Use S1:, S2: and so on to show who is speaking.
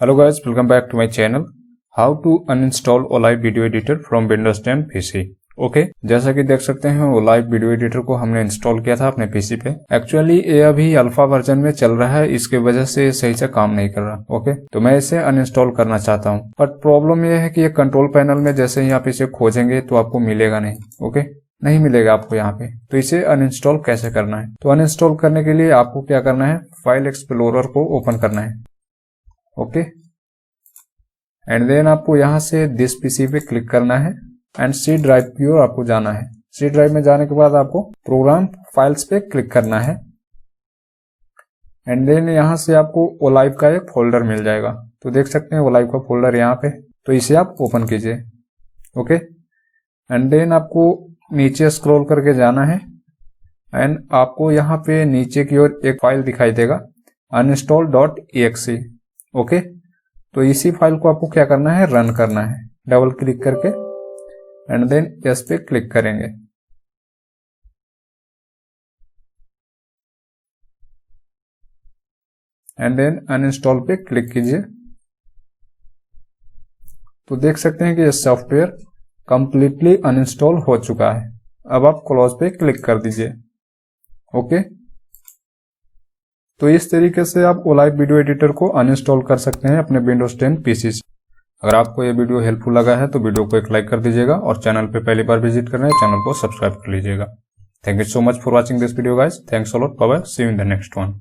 S1: Hello guys, welcome back to my channel. How to uninstall Olive Video Editor from Windows 10 PC. Okay जैसा कि देख सकते हैं Olive video editor को हमने इंस्टॉल किया था अपने पीसी पे। एक्चुअली ये अभी अल्फा वर्जन में चल रहा है, इसके वजह से ये सही से काम नहीं कर रहा। ओके तो मैं इसे अनइंस्टॉल करना चाहता हूँ, बट प्रॉब्लम ये है कि ये कंट्रोल पैनल में जैसे ही आप इसे खोजेंगे तो आपको मिलेगा नहीं। ओके नहीं मिलेगा आपको यहाँ पे। तो इसे अनइंस्टॉल कैसे करना है? तो अनइंस्टॉल करने के लिए आपको क्या करना है, फाइल एक्सप्लोरर को ओपन करना है। ओके एंड देन आपको यहाँ से दिस पीसी पे क्लिक करना है एंड सी ड्राइव की ओर आपको जाना है। सी ड्राइव में जाने के बाद आपको प्रोग्राम फाइल्स पे क्लिक करना है एंड देन यहाँ से आपको ओलाइव का एक फोल्डर मिल जाएगा। तो देख सकते हैं ओलाइव का फोल्डर यहाँ पे, तो इसे आप ओपन कीजिए। ओके एंड देन आपको नीचे स्क्रॉल करके जाना है एंड आपको यहाँ पे नीचे की ओर एक फाइल दिखाई देगा uninstall.exe। ओके तो इसी फाइल को आपको क्या करना है, रन करना है। डबल क्लिक करके एंड देन यस पे क्लिक करेंगे। एंड देन अनइंस्टॉल पे क्लिक कीजिए। तो देख सकते हैं कि ये सॉफ्टवेयर कंप्लीटली अनइंस्टॉल हो चुका है। अब आप क्लोज पे क्लिक कर दीजिए। ओके तो इस तरीके से आप ओलाइव वीडियो एडिटर को अनइंस्टॉल कर सकते हैं अपने विंडोज 10 पीसी से। अगर आपको ये वीडियो हेल्पफुल लगा है तो वीडियो को एक लाइक कर दीजिएगा और चैनल पे पहली बार विजिट कर रहे हैं चैनल को सब्सक्राइब कर लीजिएगा। Thank you so much for watching this video guys. Thanks a lot, bye bye, see you in the next one.